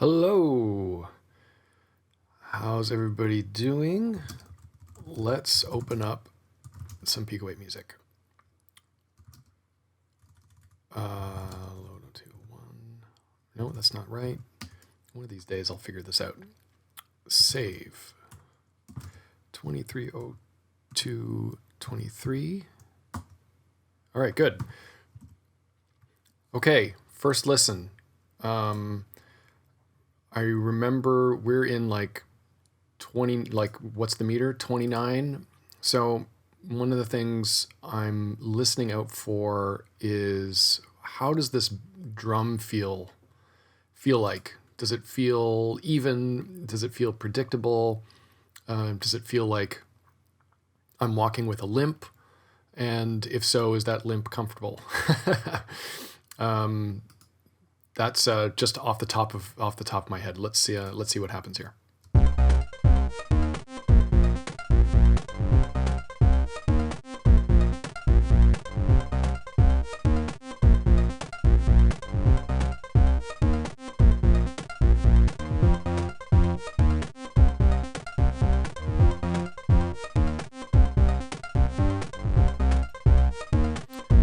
Hello. How's everybody doing? Let's open up some Pico-8 music. Load to one. No, that's not right. One of these days I'll figure this out. Save. 230223. All right, good. Okay, first listen. I remember we're in like 20, like what's the meter? 29. So one of the things I'm listening out for is how does this drum feel like? Does it feel even? Does it feel predictable? Does it feel like I'm walking with a limp? And if so, is that limp comfortable? That's just off the top of my head. Let's see what happens here.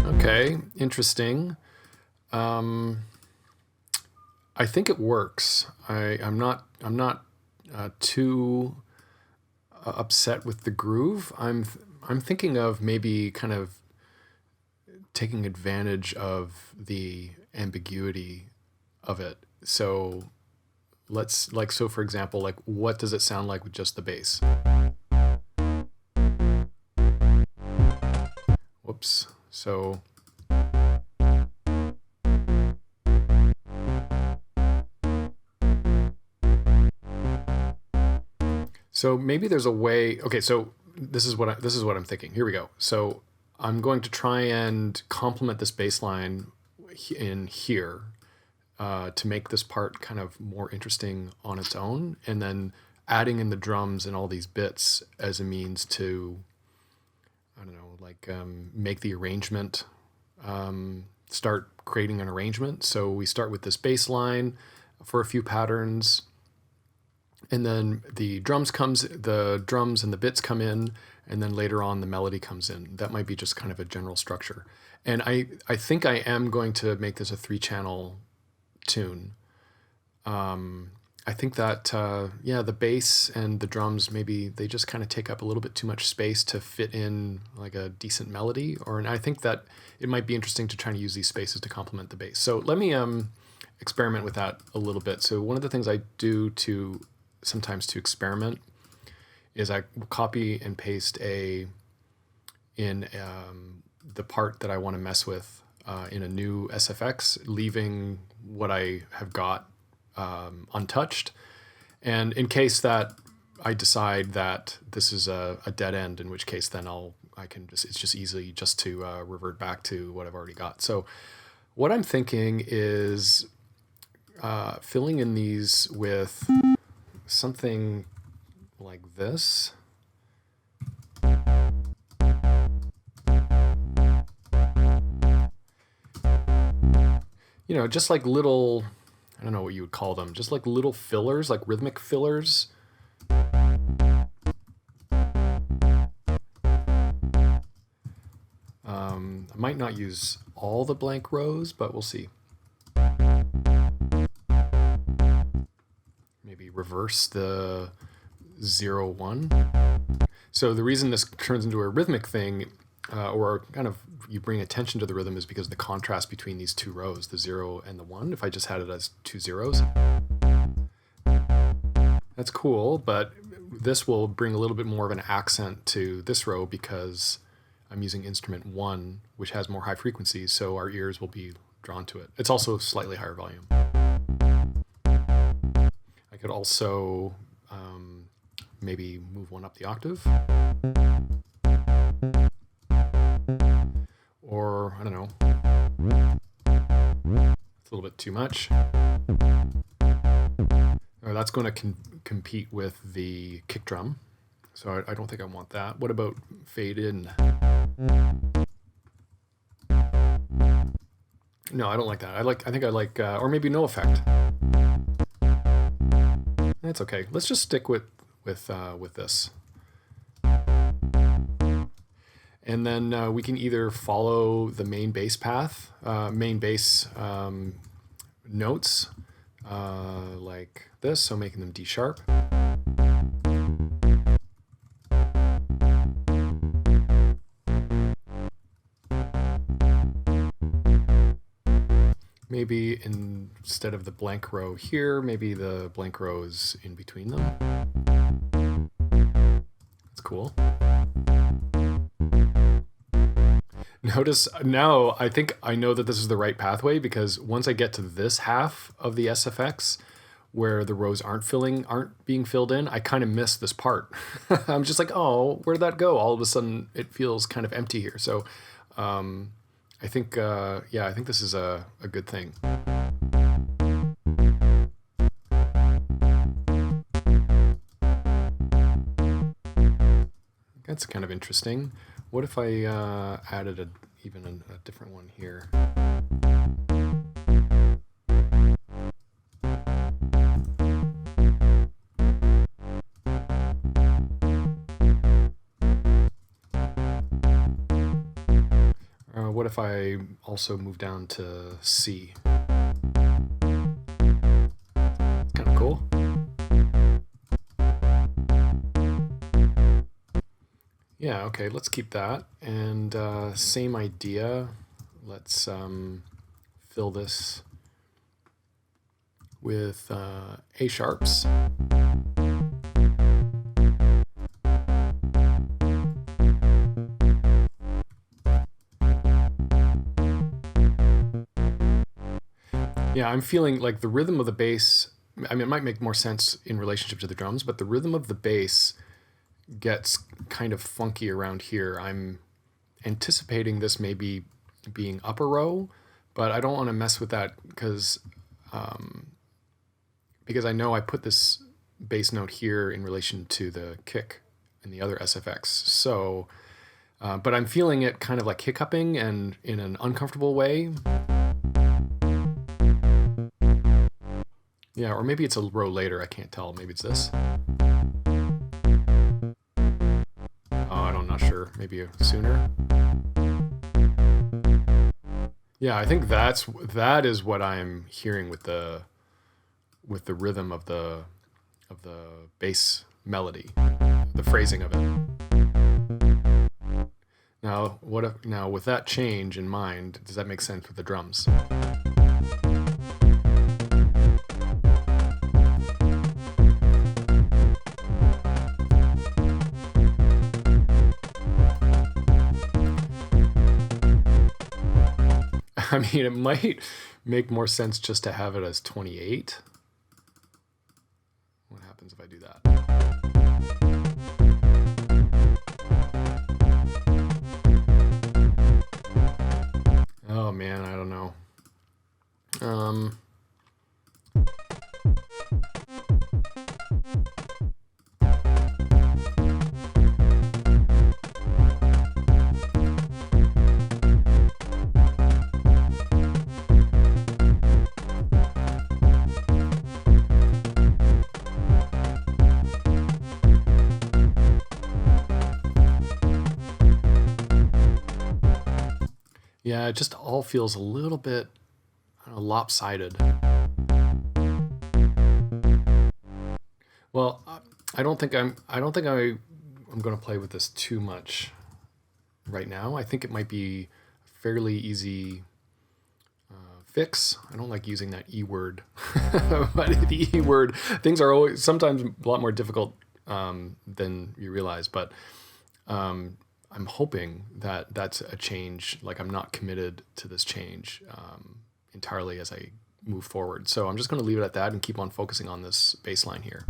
Okay, interesting. I think it works. I'm not too upset with the groove. I'm thinking of maybe kind of taking advantage of the ambiguity of it. So so for example, like what does it sound like with just the bass? Whoops. So maybe there's a way. Okay, so this is what I'm thinking. Here we go. So I'm going to try and complement this bass line in here to make this part kind of more interesting on its own, and then adding in the drums and all these bits as a means to, I don't know, like make the arrangement, start creating an arrangement. So we start with this bass line for a few patterns. And then the drums and the bits come in, and then later on the melody comes in. That might be just kind of a general structure. And I think I am going to make this a 3-channel tune. I think that, the bass and the drums, maybe they just kind of take up a little bit too much space to fit in like a decent melody. And I think that it might be interesting to try to use these spaces to complement the bass. So let me experiment with that a little bit. So one of the things I do sometimes to experiment is I copy and paste the part that I want to mess with in a new SFX, leaving what I have got untouched. And in case that I decide that this is a dead end, in which case then it's just easy just to revert back to what I've already got. So what I'm thinking is filling in these with something like this. You know, just like little, I don't know what you would call them, just like little fillers, like rhythmic fillers. I might not use all the blank rows, but we'll see. Maybe reverse the 0, 1. So the reason this turns into a rhythmic thing, or kind of you bring attention to the rhythm, is because the contrast between these two rows, the 0 and the 1. If I just had it as 2 zeros, that's cool, but this will bring a little bit more of an accent to this row because I'm using instrument 1, which has more high frequencies, so our ears will be drawn to it. It's also slightly higher volume. I could also maybe move one up the octave. Or, I don't know, it's a little bit too much. Or that's going to compete with the kick drum. So I don't think I want that. What about fade in? No, I don't like that. I think I like, or maybe no effect. It's okay. Let's just stick with this. And then we can either follow the main bass path, main bass notes, like this, so making them D sharp. Maybe instead of the blank row here, maybe the blank row is in between them. That's cool. Notice now, I think I know that this is the right pathway, because once I get to this half of the SFX where the rows aren't being filled in, I kind of miss this part. I'm just like, oh, where did that go? All of a sudden it feels kind of empty here. So I think, I think this is a good thing. That's kind of interesting. What if I added even a different one here? What if I also move down to C? It's kind of cool. Yeah, okay, let's keep that. And same idea. Let's fill this with A sharps. Yeah, I'm feeling like the rhythm of the bass, I mean, it might make more sense in relationship to the drums, but the rhythm of the bass gets kind of funky around here. I'm anticipating this maybe being upper row, but I don't want to mess with that because I know I put this bass note here in relation to the kick in the other SFX. So, but I'm feeling it kind of like hiccuping and in an uncomfortable way. Yeah, or maybe it's a row later. I can't tell. Maybe it's this. I'm not sure. Maybe sooner. Yeah, I think that is what I'm hearing with the rhythm of the bass melody, the phrasing of it. Now, with that change in mind, does that make sense with the drums? I mean, it might make more sense just to have it as 28. What happens if I do that? Oh man, I don't know. Yeah, it just all feels a little bit, I don't know, lopsided. Well, I don't think I'm going to play with this too much right now. I think it might be a fairly easy fix. I don't like using that E word, but the E word, things are always sometimes a lot more difficult than you realize, but I'm hoping that that's a change. Like, I'm not committed to this change entirely as I move forward. So I'm just going to leave it at that and keep on focusing on this bass line here.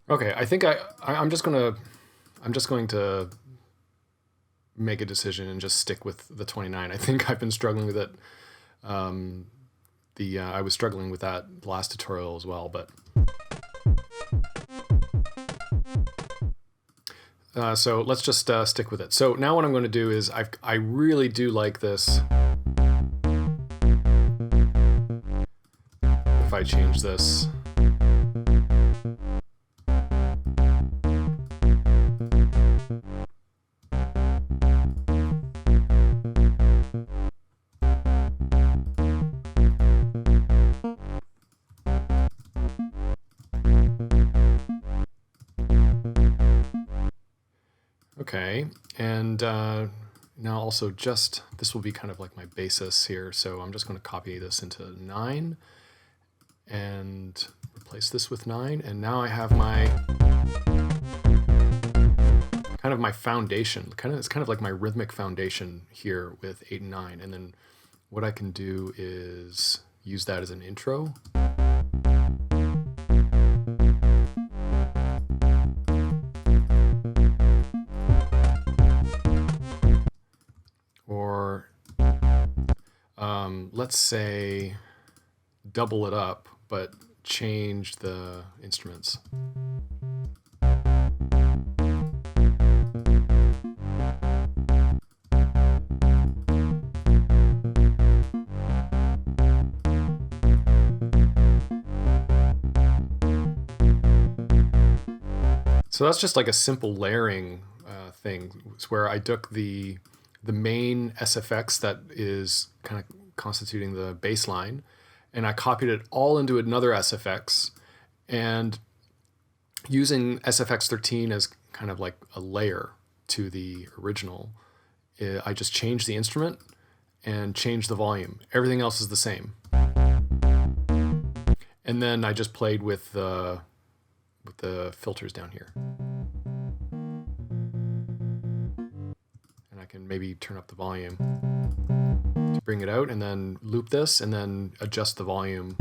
Okay, I think I'm just going to make a decision and just stick with the 29. I think I've been struggling with it. I was struggling with that last tutorial as well, but so let's just stick with it. So now what I'm going to do is I really do like this. If I change this. Okay, and now also just, this will be kind of like my basis here, so I'm just going to copy this into 9 and replace this with 9, and now I have my kind of my foundation, it's kind of like my rhythmic foundation here with 8 and 9, and then what I can do is use that as an intro. Or let's say double it up, but change the instruments. So that's just like a simple layering thing. It's where I took the main SFX that is kind of constituting the bass line, and I copied it all into another SFX, and using SFX 13 as kind of like a layer to the original, I just changed the instrument and changed the volume. Everything else is the same. And then I just played with the filters down here. And I can maybe turn up the volume to bring it out, and then loop this, and then adjust the volume.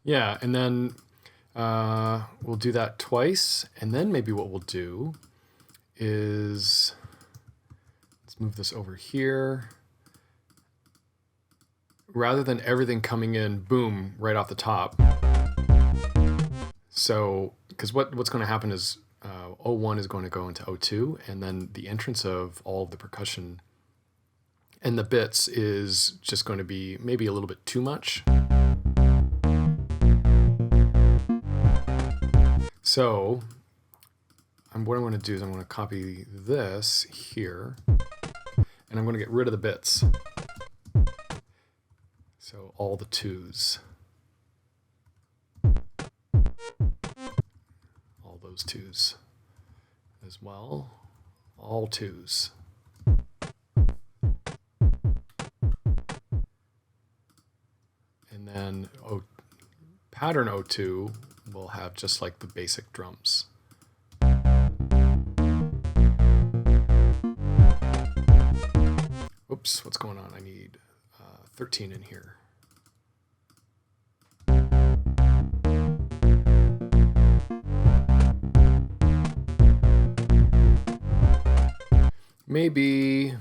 Yeah, and then we'll do that twice, and then maybe what we'll do is, let's move this over here. Rather than everything coming in, boom, right off the top. So, because what's going to happen is 01 is going to go into 02, and then the entrance of all of the percussion and the bits is just going to be maybe a little bit too much. So what I'm going to do is I'm going to copy this here, and I'm going to get rid of the bits. So all the 2s. All those 2s as well. All 2s. And then pattern 02 will have just like the basic drums. Oops, what's going on? I need 13 in here. Maybe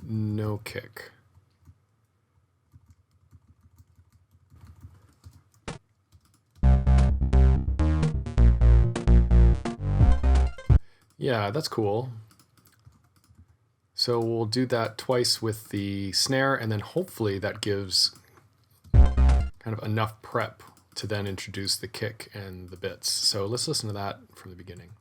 no kick. Yeah, that's cool. So we'll do that twice with the snare, and then hopefully that gives kind of enough prep to then introduce the kick and the bits. So let's listen to that from the beginning.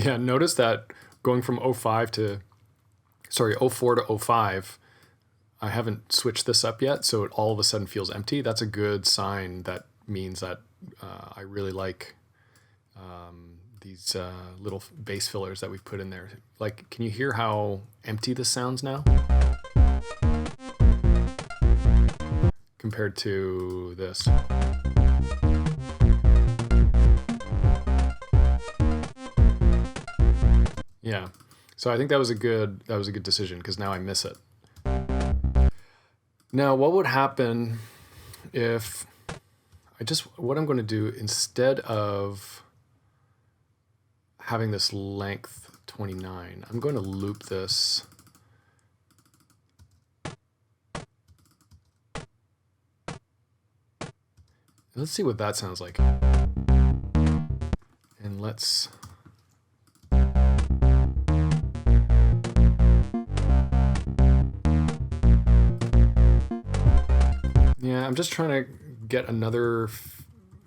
Yeah, notice that going from 05 to, sorry, 04 to 05, I haven't switched this up yet, so it all of a sudden feels empty. That's a good sign. That means that I really like these little bass fillers that we've put in there. Like, can you hear how empty this sounds now? Compared to this. Yeah. So I think that was a good decision, because now I miss it. Now, what would happen if what I'm going to do, instead of having this length 29, I'm going to loop this. Let's see what that sounds like. And let's... Yeah, I'm just trying to get another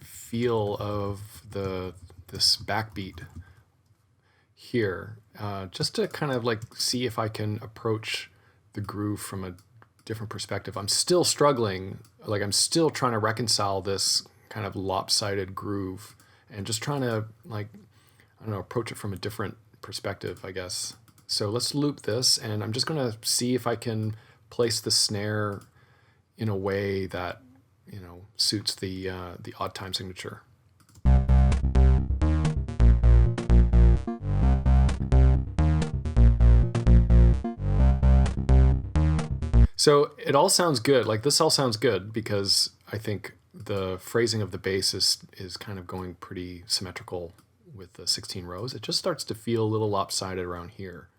feel of this backbeat here, just to kind of like see if I can approach the groove from a different perspective. I'm still struggling, like I'm still trying to reconcile this kind of lopsided groove and just trying to, like, I don't know, approach it from a different perspective, I guess. So let's loop this, and I'm just going to see if I can place the snare in a way that, you know, suits the odd time signature. So it all sounds good. Like, this all sounds good because I think the phrasing of the bass is kind of going pretty symmetrical with the 16 rows. It just starts to feel a little lopsided around here.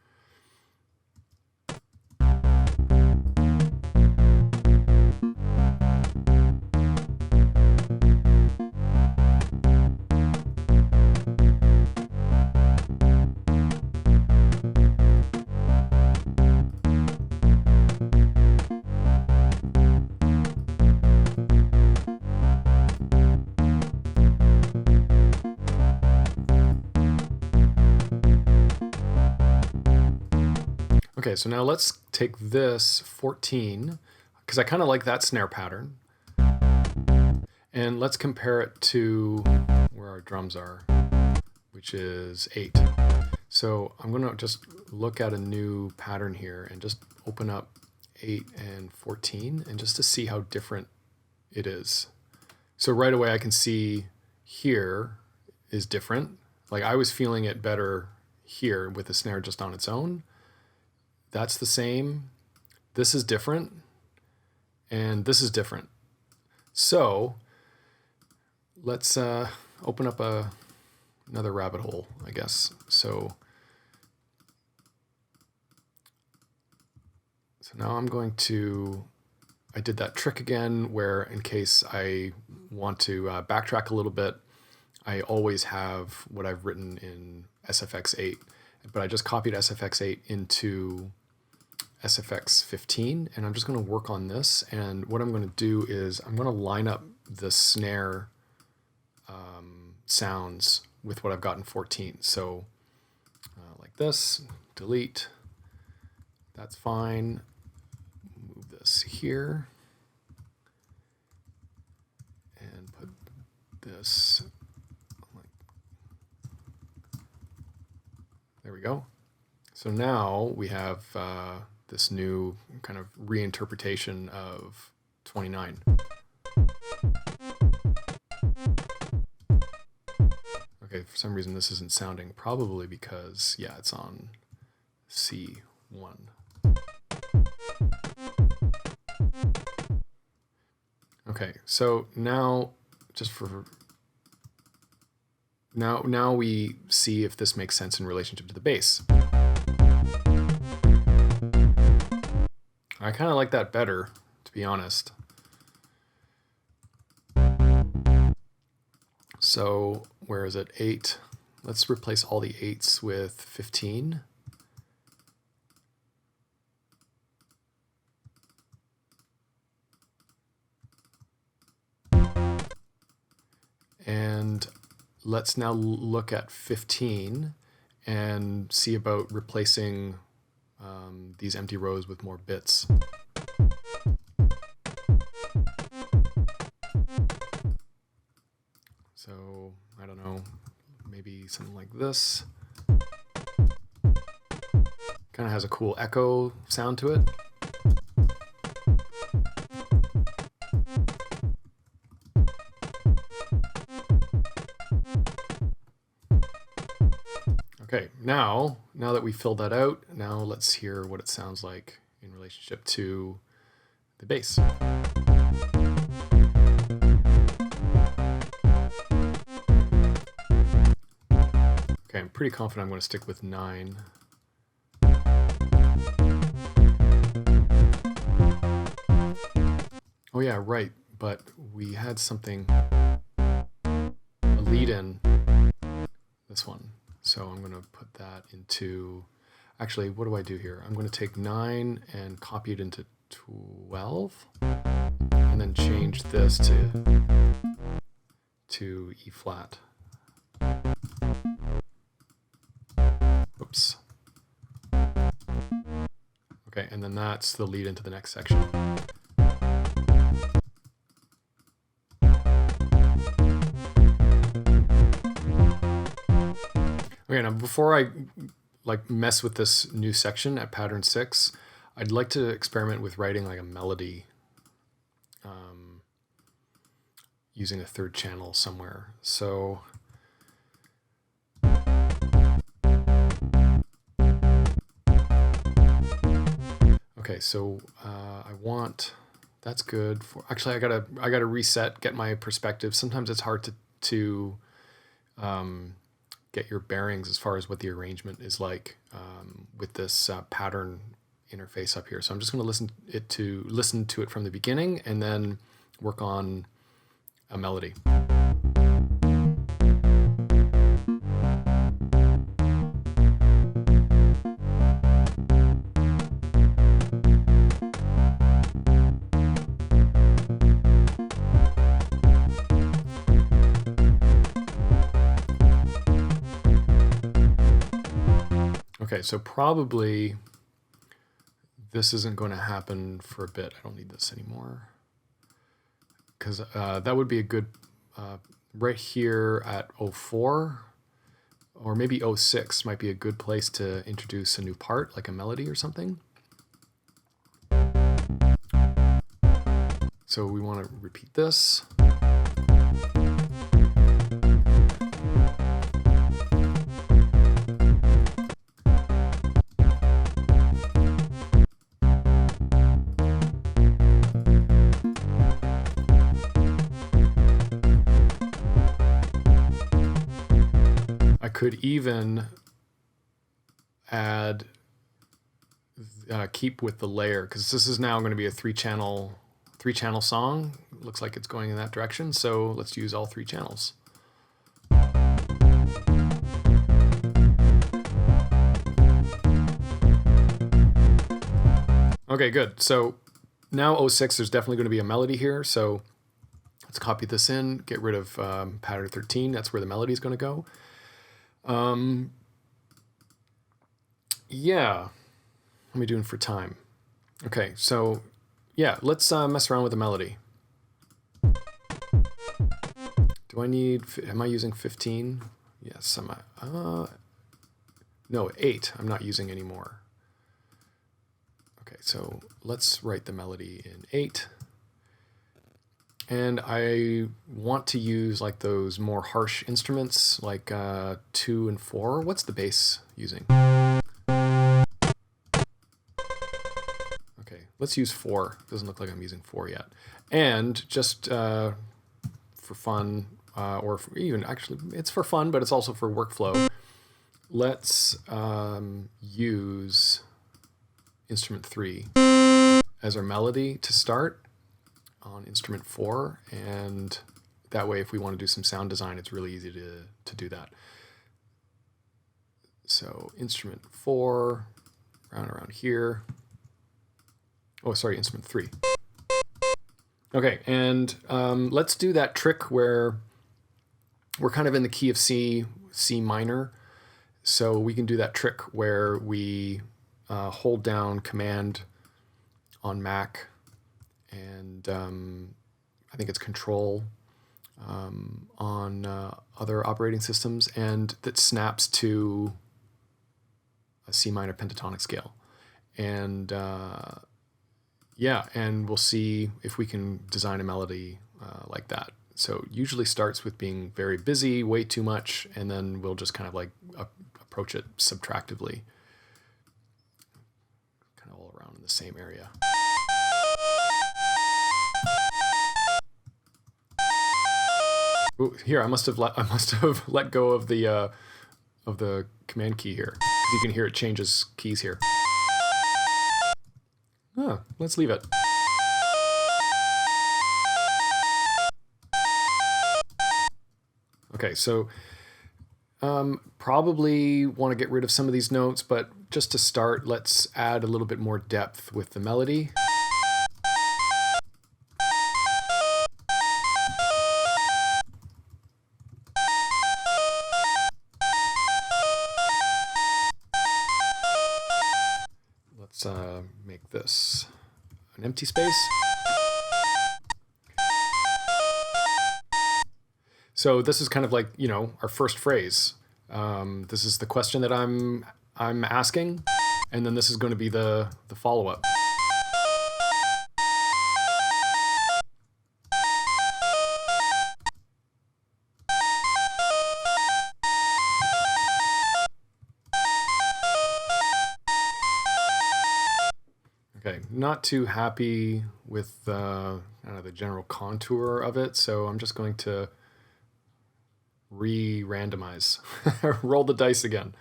Okay, so now let's take this 14, because I kind of like that snare pattern, and let's compare it to where our drums are, which is 8. So I'm going to just look at a new pattern here and just open up 8 and 14, and just to see how different it is. So right away I can see here is different. Like, I was feeling it better here with the snare just on its own. That's the same. This is different. And this is different. So let's open up another rabbit hole, I guess. So now I'm going to, I did that trick again where, in case I want to backtrack a little bit, I always have what I've written in SFX8, but I just copied SFX8 into SFX15, and I'm just going to work on this. And what I'm going to do is I'm going to line up the snare sounds with what I've got in 14. So like this, delete, that's fine. Move this here and put this, there we go. So now we have this new kind of reinterpretation of 29. Okay, for some reason this isn't sounding, probably because, yeah, it's on C1. Okay, so now, just for now we see if this makes sense in relationship to the bass. I kind of like that better, to be honest. So where is it? 8. Let's replace all the 8s with 15. And let's now look at 15 and see about replacing these empty rows with more bits. So, I don't know, maybe something like this. Kind of has a cool echo sound to it. Okay, now that we filled that out, now let's hear what it sounds like in relationship to the bass. Okay, I'm pretty confident I'm going to stick with 9. Oh yeah, right, but we had something, a lead in this one. So I'm going to put that into, actually, what do I do here? I'm going to take 9 and copy it into 12, and then change this to E flat. Oops. Okay, and then that's the lead into the next section. Okay, now before I mess with this new section at pattern 6, I'd like to experiment with writing like a melody using a third channel somewhere. So okay, so I want, that's good for, actually I gotta reset, get my perspective. Sometimes it's hard to get your bearings as far as what the arrangement is like with this pattern interface up here. So I'm just going to listen to it from the beginning and then work on a melody. Okay, so probably this isn't going to happen for a bit. I don't need this anymore, because that would be a good, right here at 04, or maybe 06 might be a good place to introduce a new part, like a melody or something. So we want to repeat this. Could even add, keep with the layer, because this is now going to be a three channel song. Looks like it's going in that direction, so let's use all 3 channels. Okay, good. So now 06, there's definitely going to be a melody here, so let's copy this in, get rid of pattern 13. That's where the melody is going to go. Yeah, what am I doing for time? Okay, so yeah, let's mess around with the melody. Do I need, am I using 15? Yes, am I, no, 8, I'm not using anymore. Okay, so let's write the melody in 8. And I want to use like those more harsh instruments, like 2 and 4. What's the bass using? Okay, let's use 4. Doesn't look like I'm using 4 yet. And just for fun, or for even actually, it's for fun, but it's also for workflow. Let's use instrument 3 as our melody to start on instrument 4, and that way if we want to do some sound design, it's really easy to do that. So instrument 4, around here. Oh, sorry, instrument 3. Okay, and let's do that trick where we're kind of in the key of C minor. So we can do that trick where we hold down Command on Mac, and I think it's Control on other operating systems, and that snaps to a C minor pentatonic scale. And yeah, and we'll see if we can design a melody like that. So it usually starts with being very busy, way too much, and then we'll just kind of like approach it subtractively, kind of all around in the same area. Ooh, here I must have let go of the command key here, because you can hear it changes keys here. Let's leave it. Okay, so probably want to get rid of some of these notes, but just to start, let's add a little bit more depth with the melody. Let's make this an empty space. So this is kind of like, you know, our first phrase. This is the question that I'm asking, and then this is going to be the follow-up. Okay, not too happy with the general contour of it, so I'm just going to re-randomize, roll the dice again.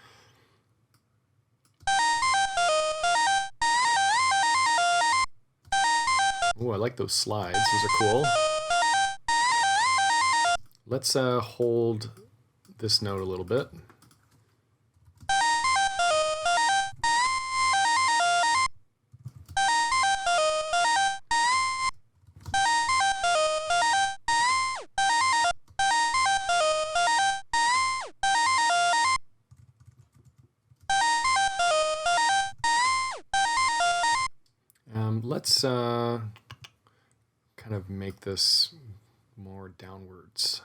Oh, I like those slides. Those are cool. Let's hold this note a little bit. Let's kind of make this more downwards.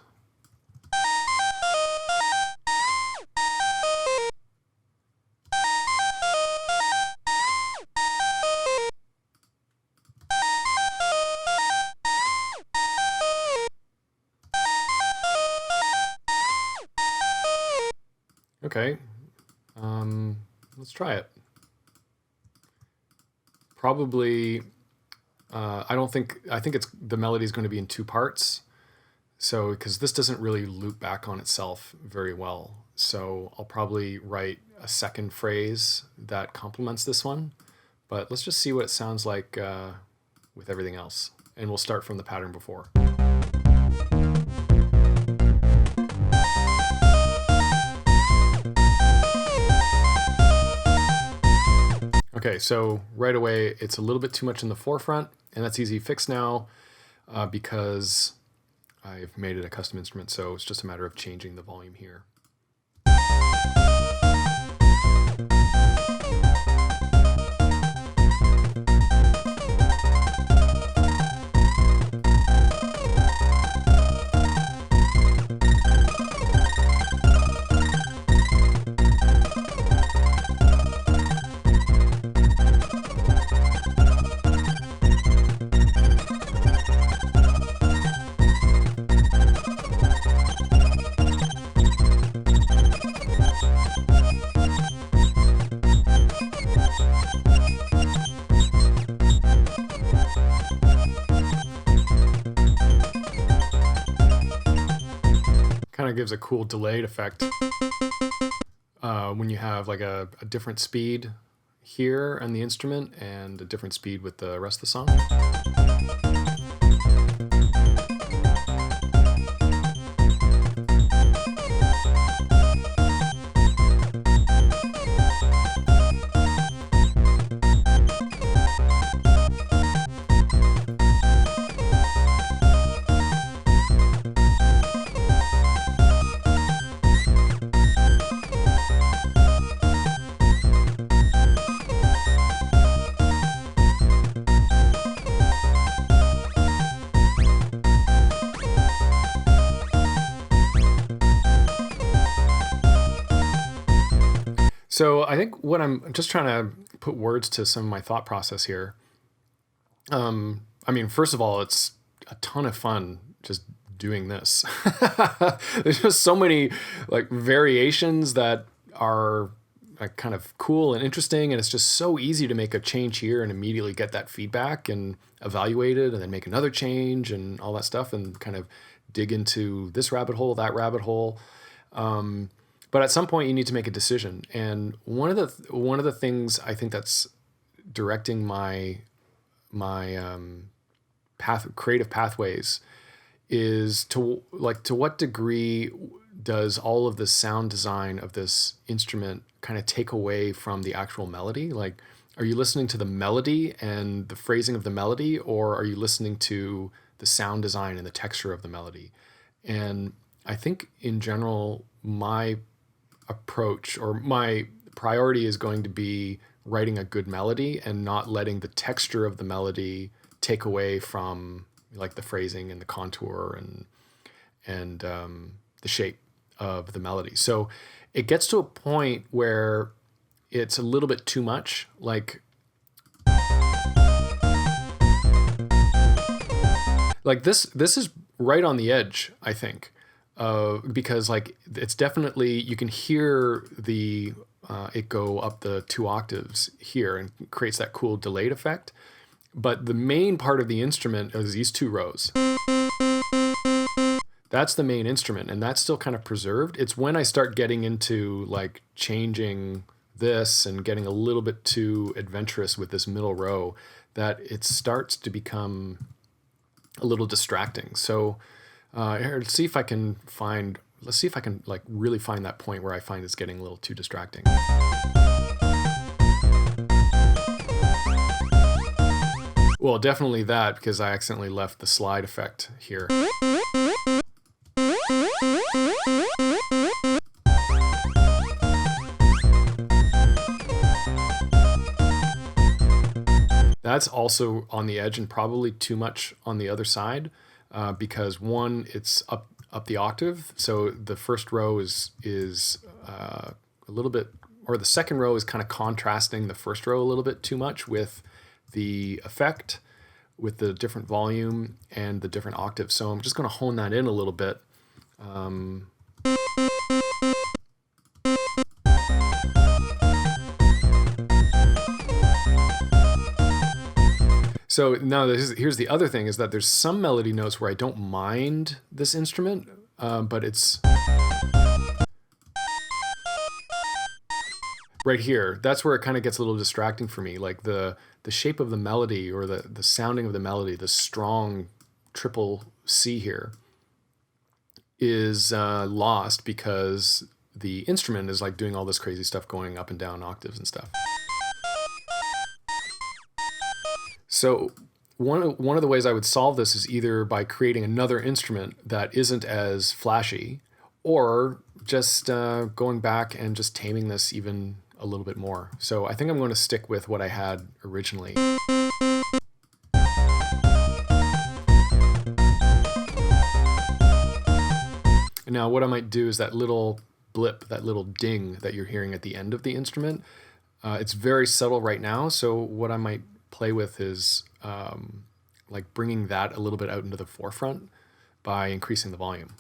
Okay, let's try it. Probably, I think the melody is going to be in two parts. So, because this doesn't really loop back on itself very well. So I'll probably write a second phrase that complements this one. But let's just see what it sounds like with everything else. And we'll start from the pattern before. Okay, so right away, it's a little bit too much in the forefront, and that's easy to fix now because I've made it a custom instrument, so it's just a matter of changing the volume here. Kind of gives a cool delayed effect when you have like a different speed here on the instrument and a different speed with the rest of the song. So I think what I'm just trying to put words to some of my thought process here. I mean, first of all, it's a ton of fun just doing this. There's just so many like variations that are like kind of cool and interesting, and it's just so easy to make a change here and immediately get that feedback and evaluate it, and then make another change and all that stuff, and kind of dig into this rabbit hole, that rabbit hole. But at some point, you need to make a decision, and one of the things I think that's directing my creative pathways is to what degree does all of the sound design of this instrument kind of take away from the actual melody? Like, are you listening to the melody and the phrasing of the melody, or are you listening to the sound design and the texture of the melody? And I think in general, my approach or my priority is going to be writing a good melody and not letting the texture of the melody take away from like the phrasing and the contour and the shape of the melody. So it gets to a point where it's a little bit too much. Like this is right on the edge, I think, because like it's definitely, you can hear the it go up the 2 octaves here and creates that cool delayed effect. But the main part of the instrument is these 2 rows. That's the main instrument, and that's still kind of preserved. It's when I start getting into like changing this and getting a little bit too adventurous with this middle row that it starts to become a little distracting. So let's see if I can like really find that point where I find it's getting a little too distracting. Well, definitely that, because I accidentally left the slide effect here. That's also on the edge and probably too much on the other side, because one, it's up the octave. So the first row is a little bit, or the second row is kind of contrasting the first row a little bit too much with the effect, with the different volume and the different octaves. So I'm just going to hone that in a little bit. So now here's the other thing, is that there's some melody notes where I don't mind this instrument, but it's right here. That's where it kind of gets a little distracting for me. Like the shape of the melody, or the sounding of the melody, the strong triple C here is lost because the instrument is like doing all this crazy stuff, going up and down octaves and stuff. So one of the ways I would solve this is either by creating another instrument that isn't as flashy, or just going back and just taming this even a little bit more. So I think I'm going to stick with what I had originally. And now what I might do is that little blip, that little ding that you're hearing at the end of the instrument, it's very subtle right now. So what I might play with is like bringing that a little bit out into the forefront by increasing the volume.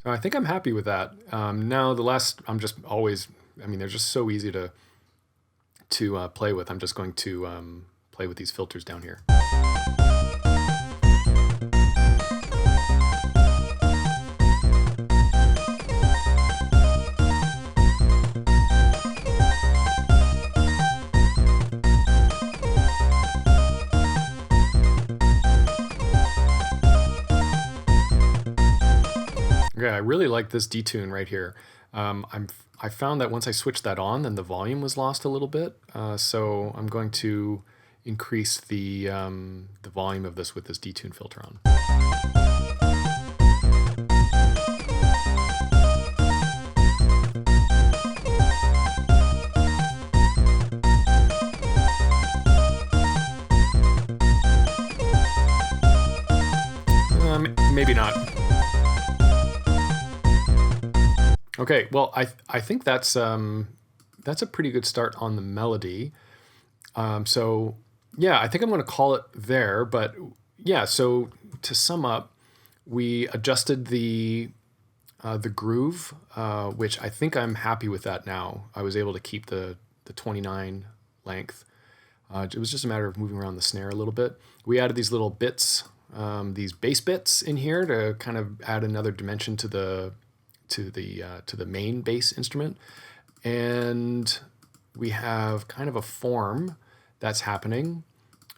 I think I'm happy with that. Now the last, they're just so easy to play with. I'm just going to play with these filters down here. Yeah, I really like this detune right here. I found that once I switched that on, then the volume was lost a little bit. So I'm going to increase the volume of this with this detune filter on. maybe not. Okay, well, I think that's a pretty good start on the melody. So yeah, I think I'm going to call it there. But yeah, so to sum up, we adjusted the groove, which I think I'm happy with that now. I was able to keep the 29 length. It was just a matter of moving around the snare a little bit. We added these little bits, these bass bits in here to kind of add another dimension to the main bass instrument. And we have kind of a form that's happening,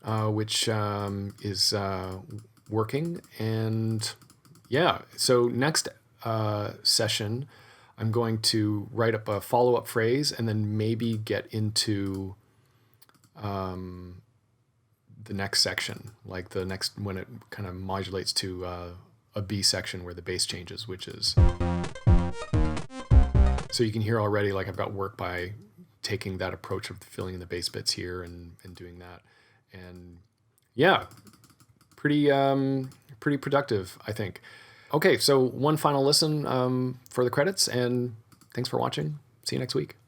which is working. And yeah, so next session, I'm going to write up a follow-up phrase and then maybe get into the next section, like the next, when it kind of modulates to a B section where the bass changes, which is, so you can hear already, like I've got work by taking that approach of filling in the bass bits here and doing that. And yeah, pretty productive, I think. Okay, so one final listen for the credits, and thanks for watching. See you next week.